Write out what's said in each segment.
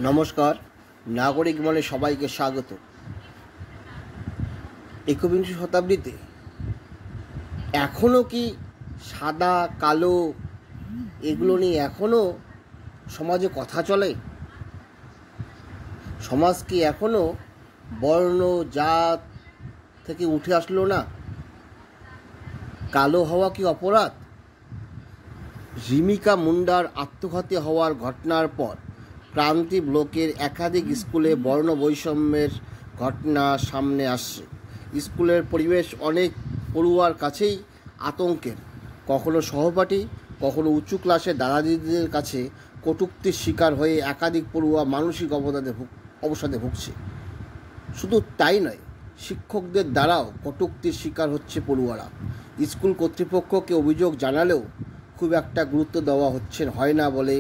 নমস্কার। নাগরিক মনে সবাইকে স্বাগত। একবিংশ শতাব্দীতে এখনও কি সাদা কালো এগুলো নিয়ে এখনও সমাজে কথা চলে? সমাজ কি এখনও বর্ণ জাত থেকে উঠে আসলো না? কালো হওয়া কি অপরাধ? রিমিকা মুন্ডার আত্মঘাতী হওয়ার ঘটনার পর ক্রান্তি ব্লকের একাধিক স্কুলে বর্ণ বৈষম্যের ঘটনা সামনে আসছে। স্কুলের পরিবেশ অনেক পড়ুয়ার কাছেই আতঙ্কের। কখনো সহপাঠী, কখনো উঁচু ক্লাসের দাদা দিদিদের কাছে কটূক্তির শিকার হয়ে একাধিক পড়ুয়া মানসিক অবসাদে ভুগছে। শুধু তাই নয়, শিক্ষকদের দ্বারাও কটূক্তির শিকার হচ্ছে পড়ুয়ারা। স্কুল কর্তৃপক্ষকে অভিযোগ জানালেও খুব একটা গুরুত্ব দেওয়া হয় না বলে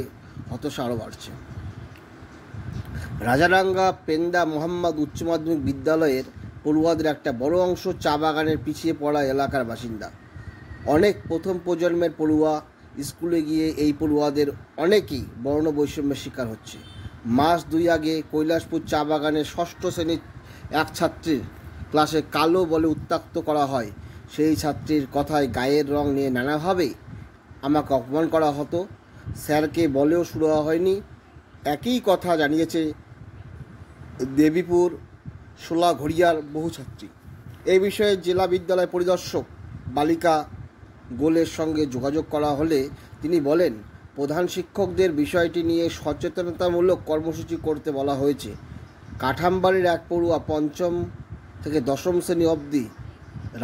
হতাশা আরও বাড়ছে। রাজারাঙ্গা পেন্দা মোহাম্মদ উচ্চ মাধ্যমিক বিদ্যালয়ের পড়ুয়াদের একটা বড় অংশ চা বাগানের পিছিয়ে পড়া এলাকার বাসিন্দা। অনেক প্রথম প্রজন্মের পড়ুয়া স্কুলে গিয়ে এই পড়ুয়াদের অনেকেই বর্ণ বৈষম্যের শিকার হচ্ছে। মাস দুই আগে কৈলাসপুর চা বাগানের ষষ্ঠ শ্রেণীর এক ছাত্রীর ক্লাসে কালো বলে উত্ত্যক্ত করা হয়। সেই ছাত্রীর কথায় গায়ের রং নিয়ে নানাভাবে আমাকে অপমান করা হতো, স্যারকে বলেও শুরু হয়নি। একই কথা জানিয়েছে দেবীপুর সোলাঘড়িয়ার বহু ছাত্রী। এই বিষয়ে জেলা বিদ্যালয় পরিদর্শক বালিকা গোলের সঙ্গে যোগাযোগ করা হলে তিনি বলেন, প্রধান শিক্ষকদের বিষয়টি নিয়ে সচেতনতামূলক কর্মসূচি করতে বলা হয়েছে। কাঠামবাড়ির এক পড়ুয়া পঞ্চম থেকে দশম শ্রেণী অবধি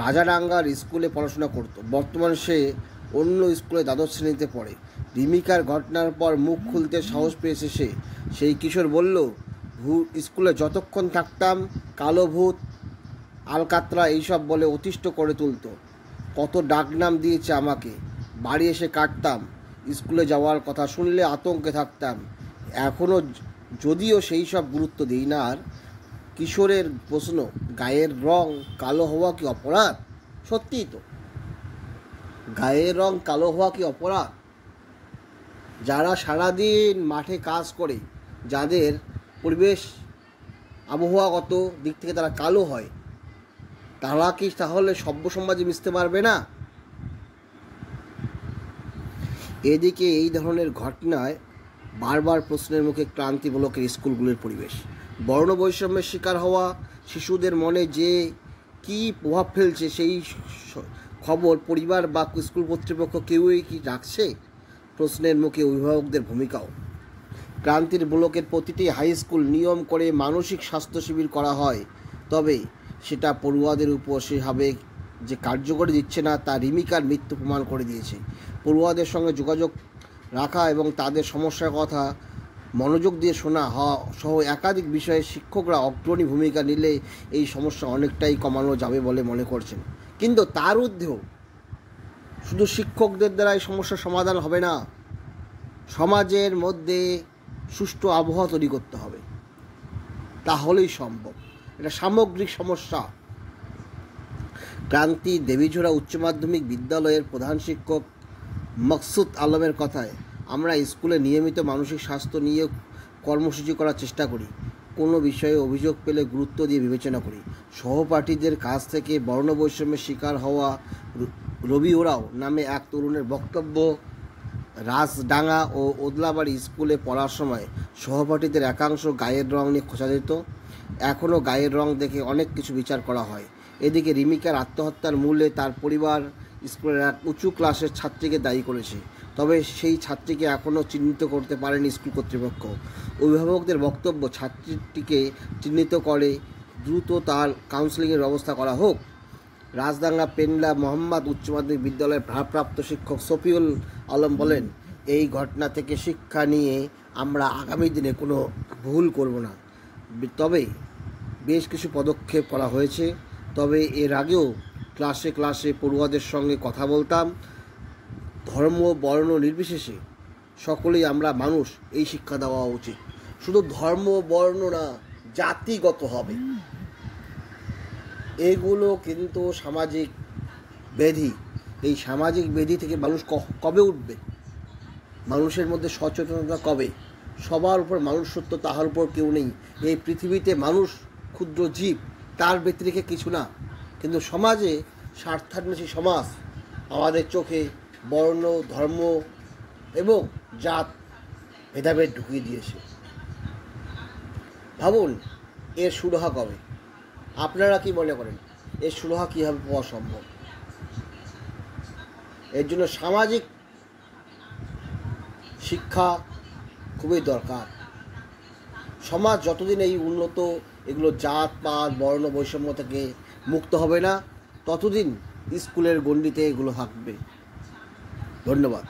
রাজারাঙ্গার স্কুলে পড়াশোনা করত। বর্তমানে সে অন্য স্কুলে দ্বাদশ শ্রেণীতে পড়ে। রিমিকার ঘটনার পর মুখ খুলতে সাহস পেয়েছে সে। সেই কিশোর বলল, স্কুলে যতক্ষণ থাকতাম কালো ভূত, আলকাতরা এইসব বলে অতিষ্ঠ করে তুলত। কত ডাকনাম দিয়েছে আমাকে। বাড়ি এসে কাটতাম। স্কুলে যাওয়ার কথা শুনলে আতঙ্কে থাকতাম। এখনও যদিও সেই সব গুরুত্ব দিই না। আর কিশোরের প্রশ্ন, গায়ের রং কালো হওয়া কি অপরাধ? সত্যিই তো, গায়ের রং কালো হওয়া কি অপরাধ? যারা সারাদিন মাঠে কাজ করে, যাদের পরিবেশ আবহাওয়াগত দিক থেকে তারা কালো হয়, তারা কি তাহলে সভ্য সমাজে মিশতে পারবে না? এদিকে এই ধরনের ঘটনায় বারবার প্রশ্নের মুখে ক্রান্তি ব্লকের স্কুলগুলির পরিবেশ। বর্ণ বৈষম্যের শিকার হওয়া শিশুদের মনে যে কী প্রভাব ফেলছে সেই খবর পরিবার বা স্কুল কর্তৃপক্ষ কেউই কি রাখছে? প্রশ্নের মুখে অভিভাবকদের ভূমিকাও। ক্রান্তির ব্লকের প্রতিটি হাই স্কুল নিয়ম করে মানসিক স্বাস্থ্য শিবির করা হয়, তবে সেটা পড়ুয়াদের উপর সেভাবে যে কার্যকরী দিচ্ছে না তা রিমিকার মৃত্যু প্রমাণ করে দিয়েছে। পড়ুয়াদের সঙ্গে যোগাযোগ রাখা এবং তাদের সমস্যার কথা মনোযোগ দিয়ে শোনা সহ একাধিক বিষয়ে শিক্ষকরা অগ্রণী ভূমিকা নিলে এই সমস্যা অনেকটাই কমানো যাবে বলে মনে করছেন। কিন্তু তার ঊর্ধ্বেও শুধু শিক্ষকদের দ্বারা এই সমস্যার সমাধান হবে না। সমাজের মধ্যে সুষ্ঠু আবহাওয়া তৈরি করতে হবে, তাহলেই সম্ভব। এটা সামগ্রিক সমস্যা। ক্রান্তি দেবীঝোড়া উচ্চ মাধ্যমিক বিদ্যালয়ের প্রধান শিক্ষক মকসুদ আলমের কথায়, আমরা স্কুলে নিয়মিত মানসিক স্বাস্থ্য নিয়ে কর্মসূচি করার চেষ্টা করি। কোনো বিষয়ে অভিযোগ পেলে গুরুত্ব দিয়ে বিবেচনা করি। সহপাঠীদের কাছ থেকে বর্ণ বৈষম্যের শিকার হওয়া রবি ওরাও নামে এক তরুণের বক্তব্য, রাজডাঙ্গা ও ওদলাবাড়ি স্কুলে পড়ার সময় সহপাঠীদের একাংশ গায়ের রং নিয়ে খোঁচা দিত। এখনও গায়ের রং দেখে অনেক কিছু বিচার করা হয়। এদিকে রিমিকার আত্মহত্যার মূলে তার পরিবার স্কুলের এক উঁচু ক্লাসের ছাত্রীকে দায়ী করেছে। তবে সেই ছাত্রীকে এখনও চিহ্নিত করতে পারেনি স্কুল কর্তৃপক্ষ। অভিভাবকদের বক্তব্য, ছাত্রীটিকে চিহ্নিত করে দ্রুত তার কাউন্সেলিংয়ের ব্যবস্থা করা হোক। রাজডাঙ্গা পেন্ডা মোহাম্মদ উচ্চ মাধ্যমিক বিদ্যালয়ের ভারপ্রাপ্ত শিক্ষক শফিউল আলম বলেন, এই ঘটনা থেকে শিক্ষা নিয়ে আমরা আগামী দিনে কোনো ভুল করব না। তবে বেশ কিছু পদক্ষেপ করা হয়েছে। তবে এর আগেও ক্লাসে ক্লাসে পড়ুয়াদের সঙ্গে কথা বলতাম। ধর্ম বর্ণ নির্বিশেষে সকলেই আমরা মানুষ, এই শিক্ষা দেওয়া উচিত। শুধু ধর্ম বর্ণ না, জাতিগত হবে। এগুলো কিন্তু সামাজিক ব্যাধি। এই সামাজিক ব্যাধি থেকে মানুষ কবে উঠবে? মানুষের মধ্যে সচেতনতা কবে? সবার উপর মানুষ সত্য, তাহার উপর কেউ নেই। এই পৃথিবীতে মানুষ ক্ষুদ্র জীব, তার ব্যতিরেকে কিছু না। কিন্তু সমাজে স্বার্থান্বেষী সমাজ আমাদের চোখে বর্ণ, ধর্ম এবং জাত ভেদাভেদ ঢুকিয়ে দিয়েছে। ভাবুন এর সুরাহা কবে? আপনারা কি মনে করেন এর সুরাহা কীভাবে পাওয়া সম্ভব? এর জন্য সামাজিক শিক্ষা খুবই দরকার। সমাজ যতদিন এই উন্নত এগুলো জাত পাত বর্ণ বৈষম্য থেকে মুক্ত হবে না, ততদিন স্কুলের গণ্ডিতে এগুলো থাকবে। ধন্যবাদ।